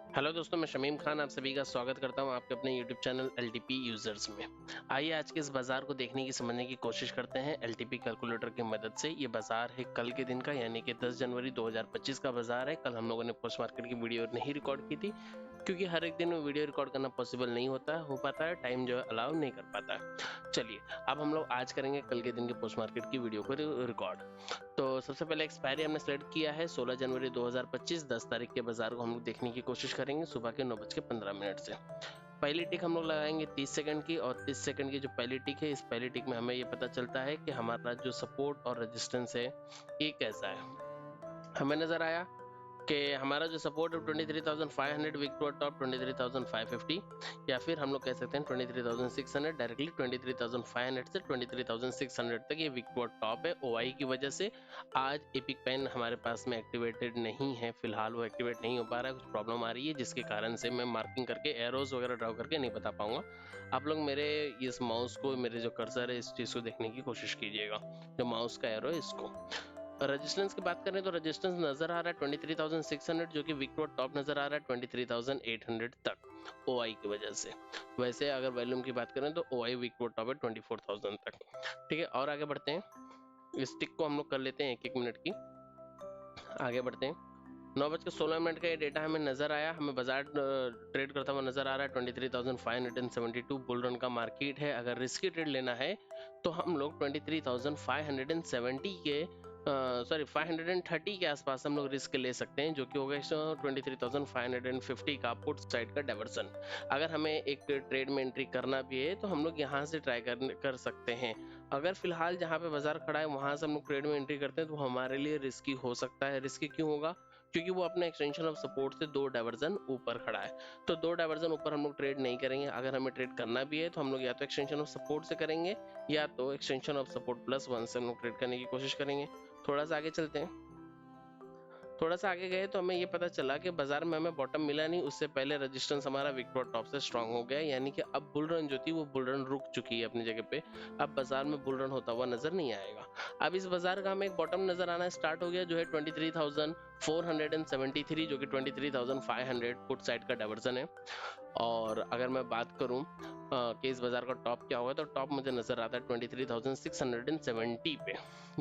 Hello दोस्तों, मैं शमीम खान आप सभी का स्वागत करता हूं आपके अपने YouTube चैनल LTP यूजर्स में। आइए आज के इस बाजार को देखने की समझने की कोशिश करते हैं LTP कैलकुलेटर की मदद से। ये बाजार है कल के दिन का, यानी कि 10 जनवरी 2025 का बाजार है। कल हम लोगों ने पोस्ट मार्केट की वीडियो नहीं रिकॉर्ड की थी क्योंकि हर एक दिन में वीडियो रिकॉर्ड करना पॉसिबल नहीं हो पाता है, टाइम जो है अलाउ नहीं कर पाता है। चलिए अब हम लोग आज करेंगे कल के दिन के पोस्ट मार्केट की वीडियो को रिकॉर्ड। तो सबसे पहले एक्सपायरी हमने सेलेक्ट किया है 16 जनवरी 2025, 10 तारीख के बाजार को हम लोग देखने की कोशिश करेंगे सुबह के 9:15 से। पहली टिक हम लोग लगाएंगे 30 सेकंड की, और 30 सेकंड की जो पहली टिक है, इस पहली टिक में हमें ये पता चलता है कि हमारा जो सपोर्ट और रेजिस्टेंस है ये कैसा है। हमें नजर आया कि हमारा जो सपोर्ट है 23,500 वीक टू टॉप 23,550, या फिर हम लोग कह सकते हैं 23,600, डायरेक्टली 23,500 से 23,600 तक ये वीक टू टॉप है। ओआई की वजह से आज एपिक पेन हमारे पास में एक्टिवेटेड नहीं है, फिलहाल वो एक्टिवेट नहीं हो पा रहा है, कुछ प्रॉब्लम आ रही है जिसके कारण से मैं मार्किंग करके एरोज वगैरह ड्रॉ करके नहीं बता पाऊंगा। आप लोग मेरे इस माउस को, मेरे जो कर्सर है इस चीज को देखने की कोशिश कीजिएगा, जो माउस का एरो है इसको। रेजिस्टेंस की बात करें तो रेजिस्टेंस नजर आ रहा है 23,600, जो कि वीक टॉप नजर आ रहा है 23,800 तक ओआई की वजह से। वैसे अगर वॉल्यूम की बात करें तो ओआई वीक टॉप है 24,000 तक। ठीक है, और आगे बढ़ते हैं। इस टिक को हम लोग कर लेते हैं 1-1 मिनट की। आगे बढ़ते हैं। 9:16 का ये डेटा हमें नजर आया, हमें बाजार ट्रेड करता हुआ नजर आ रहा है 23,572 बुल रन का मार्केट है। अगर रिस्की ट्रेड लेना है तो हम लोग 23,570 के 530 के आसपास हम लोग रिस्क ले सकते हैं, जो कि होगा 23,550 का पुट साइड का डाइवर्सन। अगर हमें एक ट्रेड में एंट्री करना भी है तो हम लोग यहाँ से ट्राई कर सकते हैं। अगर फिलहाल जहाँ पे बाजार खड़ा है वहां से हम लोग ट्रेड में एंट्री करते हैं तो हमारे लिए रिस्की हो सकता है। रिस्की क्यों होगा? क्योंकि वो अपने एक्सटेंशन ऑफ सपोर्ट से 2 डाइवर्जन ऊपर खड़ा है, तो 2 डाइवर्जन ऊपर हम लोग ट्रेड नहीं करेंगे। अगर हमें ट्रेड करना भी है तो हम लोग या तो एक्सटेंशन ऑफ सपोर्ट से करेंगे, या तो एक्सटेंशन ऑफ सपोर्ट +1 से हम लोग ट्रेड करने की कोशिश करेंगे। थोड़ा सा आगे चलते हैं। थोड़ा सा आगे गए तो हमें ये पता चला कि बाजार में हमें बॉटम मिला नहीं, उससे पहले रेजिस्टेंस हमारा विक्टोर टॉप से स्ट्रांग हो गया, यानी कि अब बुल रन जो थी वो बुल रन रुक चुकी है अपनी जगह पे। अब बाजार में बुल रन होता हुआ नजर नहीं आएगा। अब इस बाजार का हमें एक बॉटम नजर आना स्टार्ट हो गया, जो है 23,473, जो कि 23,500 पुट साइड का डाइवर्जन है। और अगर मैं बात करूं कि इस बाजार का टॉप क्या होगा, तो टॉप मुझे नजर आता है 23,670 पे,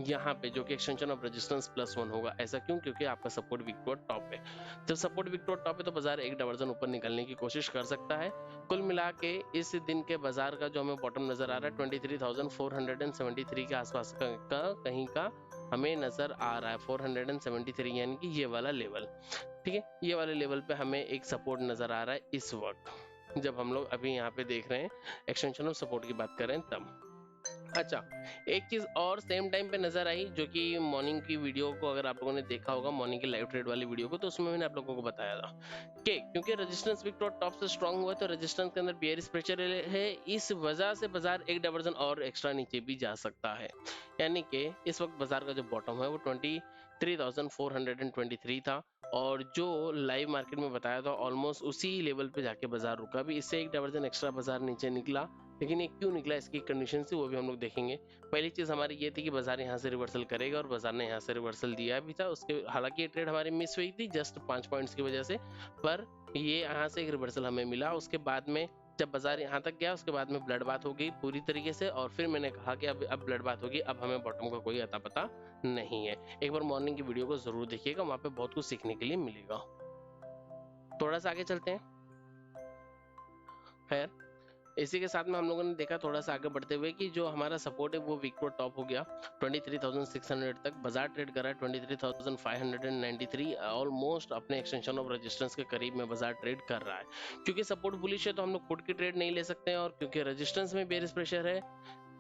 यहाँ पे, जो कि एक्सटेंशन ऑफ रेजिस्टेंस +1 होगा। ऐसा क्यों? क्योंकि आपका सपोर्ट विक्टोर टॉप है। जब सपोर्ट विक्टोर टॉप है तो बाजार एक डाइवर्जन ऊपर निकलने की कोशिश कर सकता है। कुल मिला के इस दिन के बाजार का जो हमें बॉटम नजर आ रहा है 23,473 के आसपास का कहीं का हमें नजर आ रहा है, 473, यानी कि ये वाला लेवल। ठीक है, ये वाले लेवल पे हमें एक सपोर्ट नजर आ रहा है इस वक्त, जब हम लोग अभी यहाँ पे देख रहे हैं एक्सटेंशन ऑफ सपोर्ट की बात कर रहे हैं तब। अच्छा, एक चीज और सेम टाइम पे नजर आई, जो कि मॉर्निंग की वीडियो को अगर आप लोगों ने देखा होगा, मॉर्निंग की लाइव ट्रेड वाली वीडियो को, तो उसमें मैंने आप लोगों को बताया था कि क्योंकि रेजिस्टेंस विक्टोर टॉप से स्ट्रांग हुआ है तो रेजिस्टेंस के अंदर बेयरिश प्रेशर है, इस वजह से बाजार एक डाइवर्जन और एक्स्ट्रा नीचे भी जा सकता है। यानी कि इस वक्त बाजार का जो बॉटम है वो 23,423 था, और जो लाइव मार्केट में बताया था ऑलमोस्ट उसी लेवल पे जाके बाजार रुका भी। इससे एक डाइवर्जन एक्स्ट्रा बाजार नीचे निकला, लेकिन ये क्यों निकला, इसकी कंडीशन थी वो भी हम लोग देखेंगे। पहली चीज हमारी ये थी कि बाजार यहाँ से रिवर्सल करेगा, और बाजार ने यहाँ से रिवर्सल दिया भी था। उसके हालांकि ये ट्रेड हमारी मिस हुई थी जस्ट 5 पॉइंट्स की वजह से, पर ये यहाँ से एक रिवर्सल हमें मिला। उसके बाद में जब बाजार यहाँ तक गया उसके बाद में ब्लड बात हो गई पूरी तरीके से, और फिर मैंने कहा कि अब ब्लड बात होगी, अब हमें बॉटम का कोई अता पता नहीं है। एक बार मॉर्निंग की वीडियो को जरूर देखिएगा, वहां पे बहुत कुछ सीखने के लिए मिलेगा। थोड़ा सा आगे चलते हैं। खैर, इसी के साथ में हम लोगों ने देखा थोड़ा सा आगे बढ़ते हुए कि जो हमारा सपोर्ट है वो विक्टोर टॉप हो गया 23,600 तक। बाजार ट्रेड कर रहा है 23,593, ऑलमोस्ट अपने एक्सटेंशन ऑफ रेजिस्टेंस के करीब में बाजार ट्रेड कर रहा है। क्योंकि सपोर्ट बुलिश है तो हम लोग पुट की ट्रेड नहीं ले सकते हैं, और क्योंकि रेजिस्टेंस में बेयरिश प्रेशर है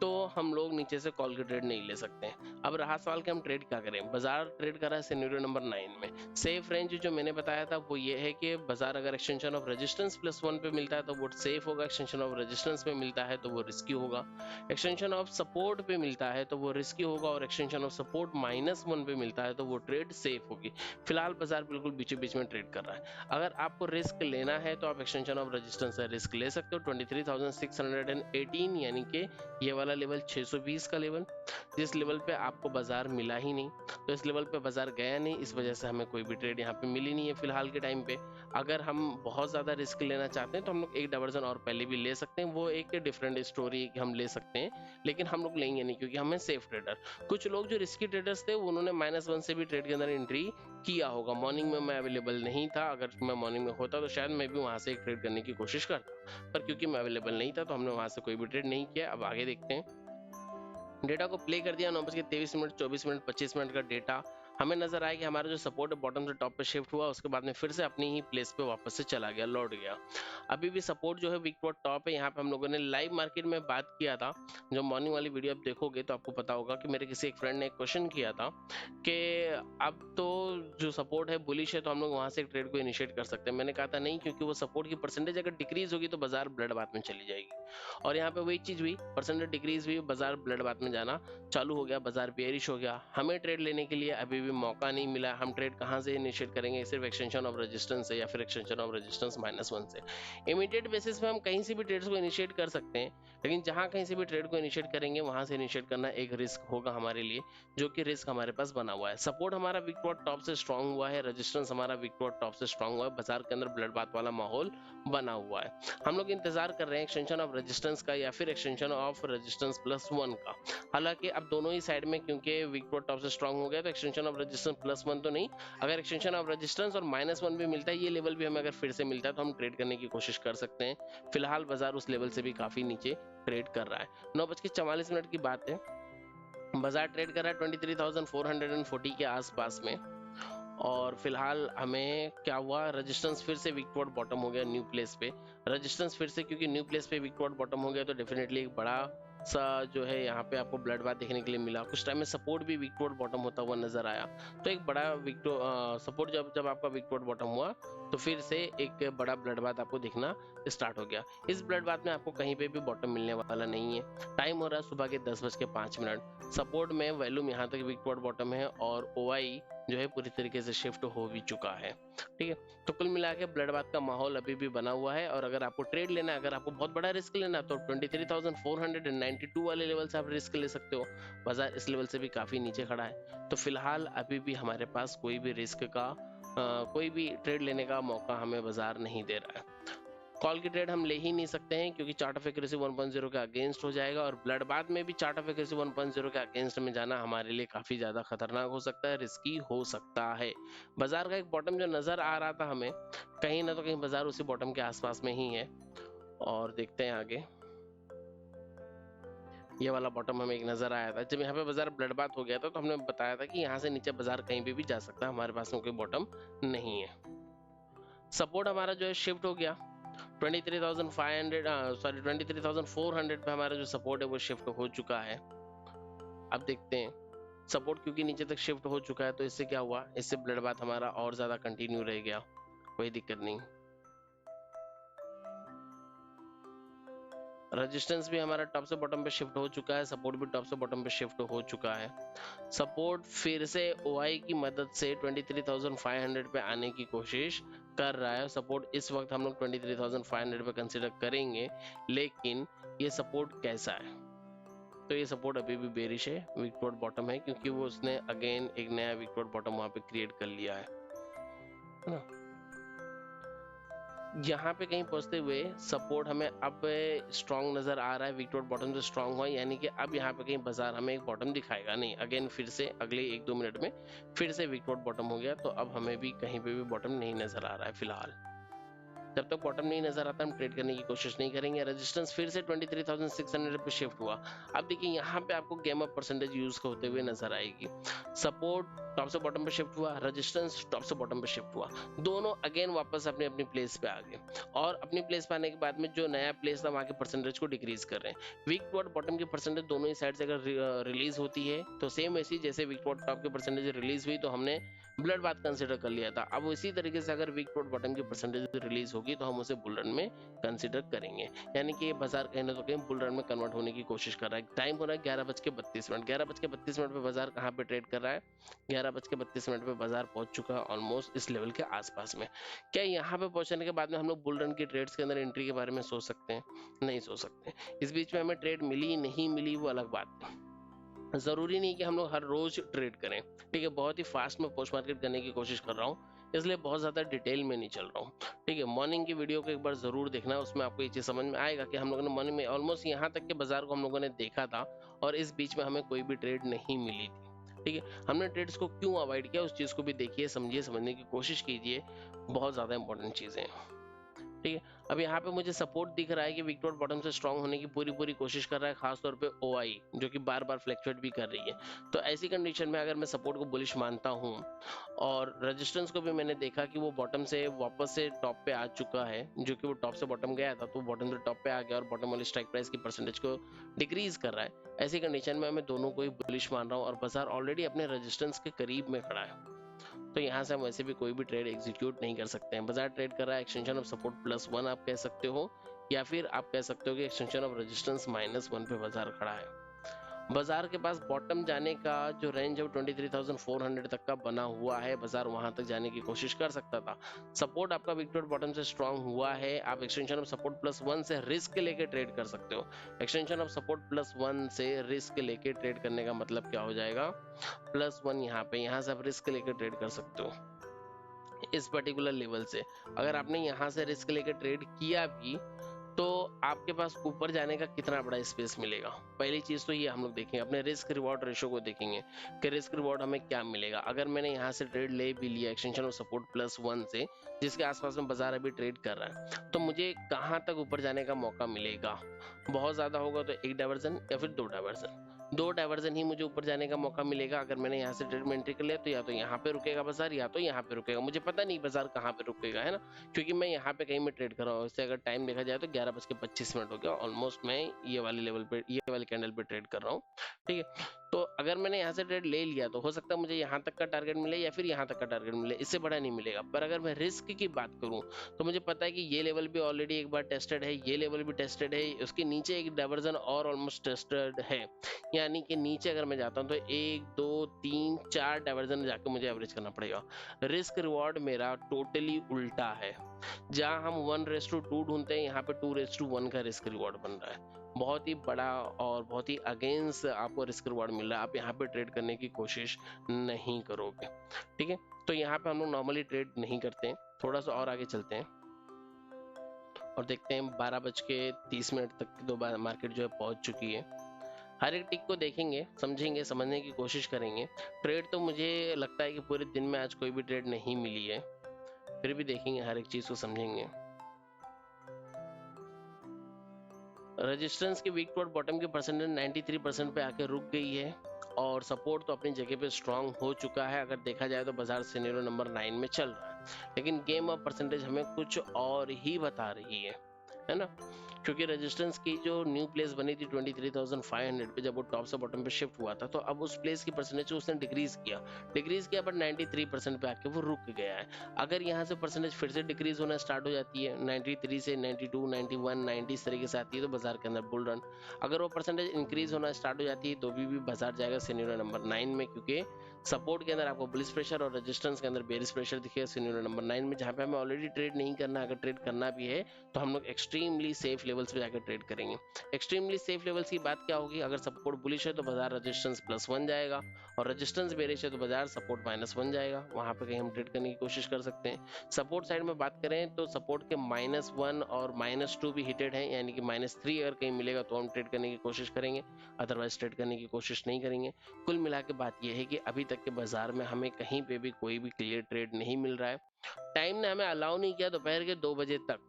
तो हम लोग नीचे से कॉल की ट्रेड नहीं ले सकते हैं। अब रहा सवाल कि हम ट्रेड क्या करें। बाजार ट्रेड कर रहा है सिनेरियो नंबर 9 में। सेफ रेंज जो मैंने बताया था वो ये है कि बाजार अगर एक्सटेंशन ऑफ रेजिस्टेंस +1 पे मिलता है तो वो सेफ होगा, एक्सटेंशन ऑफ रेजिस्टेंस पे मिलता है तो वो रिस्की होगा, एक्सटेंशन ऑफ सपोर्ट पे मिलता है तो वो रिस्की होगा, और एक्सटेंशन ऑफ सपोर्ट -1 पे मिलता है तो वो ट्रेड सेफ होगी। फिलहाल बाजार बिल्कुल बीचों बीच में ट्रेड कर रहा है। अगर आपको रिस्क लेना है तो आप एक्सटेंशन ऑफ रेजिस्टेंस से रिस्क ले सकते हो 23,618, यानी कि ये वाला वाला लेवल 620 का लेवल, जिस लेवल पे आपको बाजार मिला ही नहीं, तो इस लेवल पे बाजार गया नहीं, इस वजह से हमें कोई भी ट्रेड यहाँ पे मिली नहीं है फिलहाल के टाइम पे। अगर हम बहुत ज़्यादा रिस्क लेना चाहते हैं तो हम लोग एक डाइवर्जन और पहले भी ले सकते हैं, वो एक डिफरेंट स्टोरी हम ले सकते हैं, लेकिन हम लोग लेंगे नहीं क्योंकि हमें सेफ ट्रेडर। कुछ लोग जो रिस्की ट्रेडर्स थे उन्होंने -1 से भी ट्रेड के अंदर एंट्री किया होगा। मॉर्निंग में मैं अवेलेबल नहीं था, अगर मैं मॉर्निंग में होता तो शायद मैं भी वहां से एक ट्रेड करने की कोशिश करता, पर क्योंकि मैं अवेलेबल नहीं था तो हमने वहां से कोई भी ट्रेड नहीं किया। अब आगे देखते हैं, डेटा को प्ले कर दिया। 9:23, 24 मिनट 25 मिनट का डेटा हमें नजर आया कि हमारा जो सपोर्ट बॉटम से टॉप पे शिफ्ट हुआ, उसके बाद में फिर से अपनी ही प्लेस पे वापस से चला गया, लौट गया। अभी भी सपोर्ट जो है वीक टू टॉप है। यहाँ पे हम लोगों ने लाइव मार्केट में बात किया था, जो मॉर्निंग वाली वीडियो आप देखोगे तो आपको पता होगा कि मेरे किसी एक फ्रेंड ने एक क्वेश्चन किया था कि अब तो जो सपोर्ट है बुलिश है तो हम लोग वहां से एक ट्रेड को इनिशिएट कर सकते हैं। मैंने कहा था नहीं, क्योंकि वो सपोर्ट की परसेंटेज अगर डिक्रीज होगी तो बाजार ब्लड बात में चली जाएगी, और यहाँ पे वही चीज हुई, परसेंटेज डिक्रीज हुई, बाजार ब्लड बात में जाना चालू हो गया, बाजार बेयरिश हो गया। हमें ट्रेड लेने के लिए अभी भी मौका नहीं मिला। हम ट्रेड कहां से इनिशिएट करेंगे? सिर्फ एक्सटेंशन ऑफ रेजिस्टेंस से या फिर एक्सटेंशन ऑफ रेजिस्टेंस -1 से। इमीडिएट बेसिस पे हम कहीं से भी ट्रेड्स को इनिशिएट कर सकते हैं, लेकिन जहां कहीं से भी ट्रेड को इनिशिएट करेंगे वहां से इनिशिएट करना एक रिस्क होगा हमारे लिए, जो कि रिस्क हमारे पास बना हुआ है। सपोर्ट हमारा वीक टॉप से स्ट्रांग हुआ है, रेजिस्टेंस हमारा वीक टॉप से स्ट्रांग हुआ है, बाजार के अंदर ब्लड बात वाला माहौल बना हुआ है। हम लोग इंतजार कर रहे हैं एक्सटेंशन ऑफ रेजिस्टेंस का या फिर एक्सटेंशन ऑफ रेजिस्टेंस +1 का। हालांकि अब दोनों ही साइड में, क्योंकि वीक टॉप से स्ट्रांग हो गया, तो एक्सटेंशन ऑफ रेजिस्टेंस +1 तो नहीं, अगर एक्सटेंशन ऑफ रेजिस्टेंस और -1 भी मिलता है, ये लेवल भी हमें अगर फिर से मिलता है तो हम ट्रेड करने की कोशिश कर सकते हैं। फिलहाल बाजार उस लेवल से भी काफी नीचे ट्रेड कर रहा है। 9:44 की बात है, बाजार ट्रेड कर रहा है 23,440 के आसपास में, और फिलहाल हमें क्या हुआ, रेजिस्टेंस फिर से वीक टू बॉटम हो गया न्यू प्लेस पे। रेजिस्टेंस फिर से, क्योंकि न्यू प्लेस पे वीक टू बॉटम हो गया तो डेफिनेटली एक बड़ा सा जो है यहाँ पे आपको ब्लड बात देखने के लिए मिला। कुछ टाइम में सपोर्ट भी वीक टू बॉटम होता हुआ नजर आया, तो एक बड़ा वीक टू सपोर्ट जब आपका वीक टू बॉटम हुआ तो फिर से एक बड़ा ब्लड बात आपको दिखना स्टार्ट हो गया। इस ब्लड बात में आपको कहीं पे भी बॉटम मिलने वाला नहीं है। टाइम हो रहा है सुबह के 10:05। सपोर्ट में वॉल्यूम यहाँ तक वीक टू बॉटम है और ओआई जो है पूरी तरीके से शिफ्ट हो भी चुका है। ठीक है, तो कुल मिला के ब्लड बात का माहौल अभी भी बना हुआ है, और अगर आपको ट्रेड लेना है, अगर आपको बहुत बड़ा रिस्क लेना है, तो 23,492 वाले लेवल से आप रिस्क ले सकते हो। बाजार इस लेवल से भी काफी नीचे खड़ा है, तो फिलहाल अभी भी हमारे पास कोई भी रिस्क का कोई भी ट्रेड लेने का मौका हमें बाजार नहीं दे रहा है। कॉल की ट्रेड हम ले ही नहीं सकते हैं, क्योंकि चार्ट ऑफ एक्यूरेसी 1.0 के अगेंस्ट हो जाएगा, और ब्लड बात में भी चार्ट ऑफ एक्यूरेसी 1.0 के अगेंस्ट में जाना हमारे लिए काफी ज्यादा खतरनाक हो सकता है, रिस्की हो सकता है। बाजार का एक बॉटम जो नजर आ रहा था हमें, कहीं ना तो कहीं बाजार उसी बॉटम के आसपास में ही है, और देखते हैं आगे। ये वाला बॉटम हमें एक नजर आया था जब यहाँ पे बाजार ब्लड बात हो गया था, तो हमने बताया था कि यहाँ से नीचे बाजार कहीं भी जा सकता है, हमारे पास में कोई बॉटम नहीं है। सपोर्ट हमारा जो है शिफ्ट हो गया 23,400 पे, हमारा जो सपोर्ट है वो शिफ्ट हो चुका है। अब देखते हैं, सपोर्ट क्योंकि नीचे तक शिफ्ट हो चुका है तो इससे क्या हुआ, इससे ब्लड बात हमारा और ज्यादा कंटिन्यू रह गया, कोई दिक्कत नहीं। रेजिस्टेंस भी हमारा टॉप से बॉटम पे शिफ्ट हो चुका है, सपोर्ट भी टॉप से बॉटम पे शिफ्ट हो चुका है। सपोर्ट फिर से ओआई की मदद से 23,500 पे आने की कोशिश कर रहा है। सपोर्ट इस वक्त हम लोग 23,500 पे कंसिडर करेंगे, लेकिन ये सपोर्ट कैसा है, तो ये सपोर्ट अभी भी बेरिश है, वीक टू बॉटम है, क्योंकि वो उसने अगेन एक नया वीक टू बॉटम वहां पे क्रिएट कर लिया है ना। यहाँ पे कहीं पहुंचते हुए सपोर्ट हमें अब स्ट्रॉन्ग नजर आ रहा है, वीक टू बॉटम से स्ट्रॉन्ग हुआ, यानी कि अब यहाँ पे कहीं बाजार हमें एक बॉटम दिखाएगा नहीं। अगेन फिर से अगले 1-2 मिनट में फिर से वीक टू बॉटम हो गया, तो अब हमें भी कहीं पे भी बॉटम नहीं नजर आ रहा है फिलहाल। जब तक बॉटम नहीं नजर आता हम ट्रेड करने की कोशिश नहीं करेंगे। रेजिस्टेंस फिर से 23,600 पे शिफ्ट हुआ। अब देखिए यहाँ पे आपको गेम अप परसेंटेज यूज होते हुए नजर आएगी। सपोर्ट टॉप से बॉटम पे शिफ्ट हुआ, रेजिस्टेंस टॉप से बॉटम पे शिफ्ट हुआ, दोनों अगेन वापस अपने अपनी प्लेस पे आ गए, और अपनी प्लेस पे आने के बाद में जो नया प्लेस था वहां के परसेंटेज को डिक्रीज कर रहे हैं। वीक टू बॉटम की परसेंटेज दोनों ही साइड से अगर रिलीज होती है तो सेम वैसी जैसे वीक टू टॉप की परसेंटेज रिलीज हुई तो हमने ब्लड बात कंसिडर कर लिया था, अब इसी तरीके से अगर वीक टू बॉटम की परसेंटेज रिलीज होगी तो हम उसे बुल रन में कंसिडर करेंगे, यानी कि ये बाजार कहीं ना तो कहीं बुल रन में कन्वर्ट होने की कोशिश कर रहा है। टाइम हो रहा है 11:32। 11:32 पे बाजार कहाँ पे ट्रेड कर रहा है, 11:32 पे बाजार पहुंच चुका है ऑलमोस्ट इस लेवल के आसपास में। क्या यहाँ पे पहुंचने के बाद में हम लोग बुल रन की ट्रेड्स के अंदर एंट्री के बारे में सोच सकते हैं? नहीं सोच सकते। इस बीच में हमें ट्रेड मिली नहीं मिली वो अलग बात है, जरूरी नहीं कि हम लोग हर रोज ट्रेड करें। ठीक है, बहुत ही फास्ट में पोस्ट मार्केट करने की कोशिश कर रहा हूँ, इसलिए बहुत ज्यादा डिटेल में नहीं चल रहा हूँ। ठीक है, मॉर्निंग की वीडियो को एक बार जरूर देखना, उसमें आपको ये चीज समझ में आएगा कि हम लोगों ने मॉर्निंग में ऑलमोस्ट यहाँ तक के बाजार को हम लोगों ने देखा था और इस बीच में हमें कोई भी ट्रेड नहीं मिली थी। ठीक है, हमने ट्रेड्स को क्यों अवॉइड किया उस चीज को भी देखिए, समझिए, समझने की कोशिश कीजिए, बहुत ज्यादा इंपॉर्टेंट चीजें हैं। ठीक है, अब यहाँ पे मुझे सपोर्ट दिख रहा है कि विक डॉट बॉटम से स्ट्रांग होने की पूरी कोशिश कर रहा है, खासतौर पे OI जो कि बार बार फ्लैक्चुएट भी कर रही है। तो ऐसी कंडीशन में अगर मैं सपोर्ट को बुलिश मानता हूँ और रेजिस्टेंस को भी मैंने देखा कि वो बॉटम से वापस से टॉप पे आ चुका है, जो कि वो टॉप से बॉटम गया था तो बॉटम से टॉप पे आ गया और बॉटम वाली स्ट्राइक प्राइस की परसेंटेज को डिक्रीज कर रहा है, ऐसी कंडीशन में मैं दोनों को ही बुलिश मान रहा हूँ और बाजार ऑलरेडी अपने रेजिस्टेंस के करीब में खड़ा है। तो यहाँ से हम वैसे भी कोई भी ट्रेड एग्जीक्यूट नहीं कर सकते हैं। बाजार ट्रेड कर रहा है एक्सटेंशन ऑफ सपोर्ट +1 आप कह सकते हो, या फिर आप कह सकते हो कि एक्सटेंशन ऑफ रेजिस्टेंस -1 पे बाजार खड़ा है। बाजार के पास बॉटम जाने का जो रेंज है वो 23,400 तक का बना हुआ है, बाजार वहां तक जाने की कोशिश कर सकता था। सपोर्ट आपका विक डॉट बॉटम से स्ट्रांग हुआ है, आप एक्सटेंशन ऑफ सपोर्ट +1 से रिस्क लेके ट्रेड कर सकते हो। एक्सटेंशन ऑफ सपोर्ट +1 से रिस्क लेके ट्रेड करने का मतलब क्या हो जाएगा, +1 यहाँ से आप रिस्क लेके ट्रेड कर सकते हो इस पर्टिकुलर लेवल से। अगर आपने यहाँ से रिस्क लेके ट्रेड किया भी तो आपके पास ऊपर जाने का कितना बड़ा स्पेस मिलेगा। पहली चीज तो ये हम लोग देखेंगे, अपने रिस्क रिवॉर्ड रेशो को देखेंगे कि रिस्क रिवॉर्ड हमें क्या मिलेगा। अगर मैंने यहाँ से ट्रेड ले भी लिया एक्सटेंशन ऑफ सपोर्ट +1 से, जिसके आसपास में बाजार अभी ट्रेड कर रहा है, तो मुझे कहाँ तक ऊपर जाने का मौका मिलेगा। बहुत ज्यादा होगा तो एक डाइवर्जन या फिर दो डाइवर्जन ही मुझे ऊपर जाने का मौका मिलेगा। अगर मैंने यहाँ से ट्रेड में एंट्री कर लिया तो या तो यहाँ पे रुकेगा बाजार या तो यहाँ पे रुकेगा, मुझे पता नहीं बाजार कहाँ पे रुकेगा, है ना, क्योंकि मैं यहाँ पे कहीं में ट्रेड कर रहा हूँ। इससे अगर टाइम देखा जाए तो 11:25 हो गया ऑलमोस्ट, मैं ये वाले लेवल पे, ये वाले कैंडल पे ट्रेड कर रहा हूँ। ठीक है, तो अगर मैंने यहाँ से ट्रेड ले लिया तो हो सकता है मुझे यहाँ तक का टारगेट मिले या फिर यहाँ तक का टारगेट मिले, इससे बड़ा नहीं मिलेगा। पर अगर मैं रिस्क की बात करूँ तो मुझे पता है कि ये लेवल भी ऑलरेडी एक बार टेस्टेड है, ये लेवल भी टेस्टेड है, उसके नीचे एक डाइवर्जन और ऑलमोस्ट टेस्टेड है, यानी कि नीचे अगर मैं जाता हूँ तो 1 2 3 4 डाइवर्जन जाके मुझे एवरेज करना पड़ेगा। रिस्क रिवॉर्ड मेरा टोटली उल्टा है, जहां हम 1:2 ढूंढते हैं यहाँ पे 2:1 का रिस्क रिवॉर्ड बन रहा है। बहुत ही बड़ा और बहुत ही अगेंस्ट आपको रिस्क रिवॉर्ड मिल रहा है, आप यहाँ पे ट्रेड करने की कोशिश नहीं करोगे। ठीक है, तो यहाँ पे हम लोग नॉर्मली ट्रेड नहीं करते हैं। थोड़ा सा और आगे चलते हैं और देखते हैं 12:30 तक दो मार्केट जो है पहुंच चुकी है। हर एक टिक को देखेंगे, समझेंगे, समझने की कोशिश करेंगे। ट्रेड तो मुझे लगता है कि पूरे दिन में आज कोई भी ट्रेड नहीं मिली है, फिर भी देखेंगे, हर एक चीज को समझेंगे। रेजिस्टेंस के वीक टू बॉटम की परसेंटेज 93% पे आके रुक गई है और सपोर्ट तो अपनी जगह पे स्ट्रांग हो चुका है। अगर देखा जाए तो बाजार सिनेरियो नंबर 9 में चल रहा है, लेकिन गेम ऑफ परसेंटेज हमें कुछ और ही बता रही है ना, क्योंकि रेजिस्टेंस की जो न्यू प्लेस बनी थी 23,500 पे, जब वो टॉप से बॉटम पे शिफ्ट हुआ था, तो अब उस प्लेस की परसेंटेज उसने डिक्रीज किया पर 93% पे आके वो रुक गया है। अगर यहाँ से परसेंटेज फिर से डिक्रीज होना स्टार्ट हो जाती है 93 से 92 91 90 इस तरीके से आती है तो बाजार के अंदर बुल रन। अगर वो परसेंटेज इंक्रीज होना स्टार्ट हो जाती है तो भी बाजार जाएगा सिनेरियो नंबर 9 में, क्योंकि सपोर्ट के अंदर आपको बुलिश प्रेशर और रेजिस्टेंस के अंदर बेरिश प्रेशर दिखेगा सिनेरियो नंबर 9 में, जहां पे हमें ऑलरेडी ट्रेड नहीं करना। अगर ट्रेड करना भी है तो हम लोग एक्सट्रीमली सेफ लेवल्स पे जाकर ट्रेड करेंगे। एक्सट्रीमली सेफ लेवल्स की बात क्या होगी, अगर सपोर्ट बुलिश है तो बाजार रेजिस्टेंस +1 जाएगा और रेजिस्टेंस बेरिश है तो बाजार सपोर्ट -1 जाएगा, वहां पे कहीं हम ट्रेड करने की कोशिश कर सकते हैं। सपोर्ट साइड में बात करें तो सपोर्ट के -1 और -2 भी हिटेड है, यानी कि -3 अगर कहीं मिलेगा तो हम ट्रेड करने की कोशिश करेंगे, अदरवाइज ट्रेड करने की कोशिश नहीं करेंगे। कुल मिला के बात यह है कि अभी तक के बाजार में हमें कहीं पे भी कोई भी क्लियर ट्रेड नहीं मिल रहा है। टाइम ने हमें अलाउ नहीं किया दोपहर के 2 बजे तक।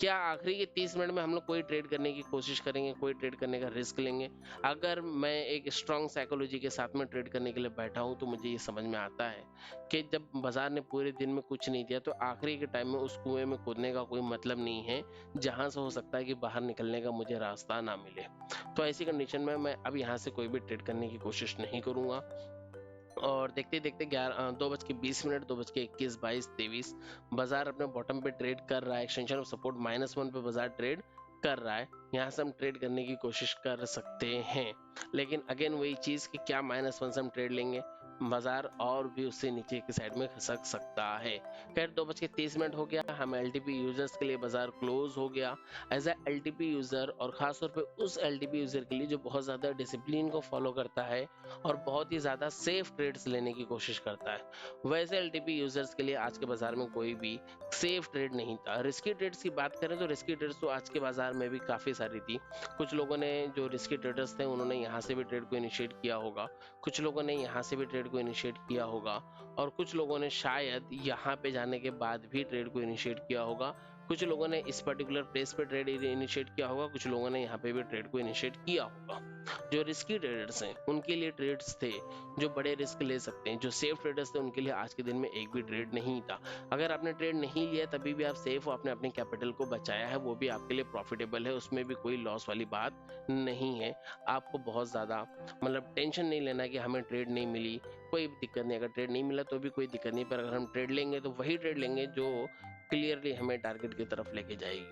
क्या आखिरी के 30 मिनट में हम लोग कोई ट्रेड करने की कोशिश करेंगे, कोई ट्रेड करने का रिस्क लेंगे? अगर मैं एक स्ट्रॉन्ग साइकोलॉजी के साथ में ट्रेड करने के लिए बैठा हूं तो मुझे ये समझ में आता है कि जब बाजार ने पूरे दिन में कुछ नहीं दिया तो आखिरी के टाइम में उस कुएं में कूदने का कोई मतलब नहीं है, जहां से हो सकता है कि बाहर निकलने का मुझे रास्ता ना मिले। तो ऐसी कंडीशन में मैं अब यहाँ से कोई भी ट्रेड करने की कोशिश नहीं करूंगा। और देखते देखते 2:20, 2:21, 22, 23 बाजार अपने बॉटम पे ट्रेड कर रहा है। एक्सटेंशन ऑफ सपोर्ट -1 पे बाजार ट्रेड कर रहा है, यहाँ से हम ट्रेड करने की कोशिश कर सकते हैं। लेकिन अगेन वही चीज कि क्या -1 से हम ट्रेड लेंगे, बाजार और भी उससे नीचे की साइड में खसक सकता है। खैर 2:30 हो गया, हम एलटीपी यूजर्स के लिए बाजार क्लोज हो गया। एज ए एलटीपी यूजर और खासतौर पे उस एलटीपी यूजर के लिए जो बहुत ज्यादा डिसिप्लिन को फॉलो करता है और बहुत ही ज्यादा सेफ ट्रेड्स लेने की कोशिश करता है, वैसे एलटीपी यूजर्स के लिए आज के बाजार में कोई भी सेफ ट्रेड नहीं था। रिस्की ट्रेड्स की बात करें तो रिस्की ट्रेड्स तो आज के बाजार में भी काफी सारी थी। कुछ लोगों ने जो रिस्की ट्रेडर्स थे उन्होंने यहाँ से भी ट्रेड को इनिशिएट किया होगा, कुछ लोगों ने यहाँ से भी ट्रेड को इनिशिएट किया होगा, और कुछ लोगों ने शायद यहाँ पे जाने के बाद भी ट्रेड को इनिशिएट किया होगा। कुछ लोगों ने इस पर्टिकुलर प्लेस पे ट्रेड इनिशिएट किया होगा, कुछ लोगों ने यहाँ पे भी ट्रेड को इनिशिएट किया होगा। जो रिस्की ट्रेडर्स हैं उनके लिए ट्रेड्स थे जो बड़े रिस्क ले सकते हैं। जो सेफ ट्रेडर्स थे उनके लिए आज के दिन में एक भी ट्रेड नहीं था। अगर आपने ट्रेड नहीं लिया तभी भी आप सेफ हो, आपने अपने कैपिटल को बचाया है, वो भी आपके लिए प्रॉफिटेबल है, उसमें भी कोई लॉस वाली बात नहीं है। आपको बहुत ज़्यादा मतलब टेंशन नहीं लेना कि हमें ट्रेड नहीं मिली, कोई दिक्कत नहीं। अगर ट्रेड नहीं मिला तो भी कोई दिक्कत नहीं, पर अगर हम ट्रेड लेंगे तो वही ट्रेड लेंगे जो क्लियरली हमें टारगेट की तरफ लेके जाएगी।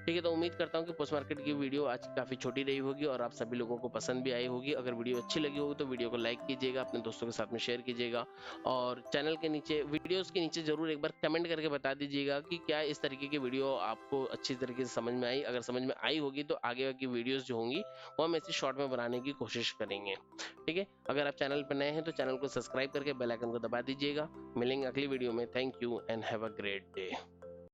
ठीक है, तो उम्मीद करता हूँ कि पोस्ट मार्केट की वीडियो आज काफ़ी छोटी रही होगी और आप सभी लोगों को पसंद भी आई होगी। अगर वीडियो अच्छी लगी होगी तो वीडियो को लाइक कीजिएगा, अपने दोस्तों के साथ में शेयर कीजिएगा, और चैनल के नीचे वीडियोस के नीचे जरूर एक बार कमेंट करके बता दीजिएगा कि क्या इस तरीके की वीडियो आपको अच्छी तरीके से समझ में आई। अगर समझ में आई होगी तो आगे की वीडियोस जो होंगी वो हम ऐसे शॉर्ट में बनाने की कोशिश करेंगे। ठीक है, अगर आप चैनल पर नए हैं तो चैनल को सब्सक्राइब करके बेल आइकन को दबा दीजिएगा। मिलेंगे अगली वीडियो में। Thank you and have a great day.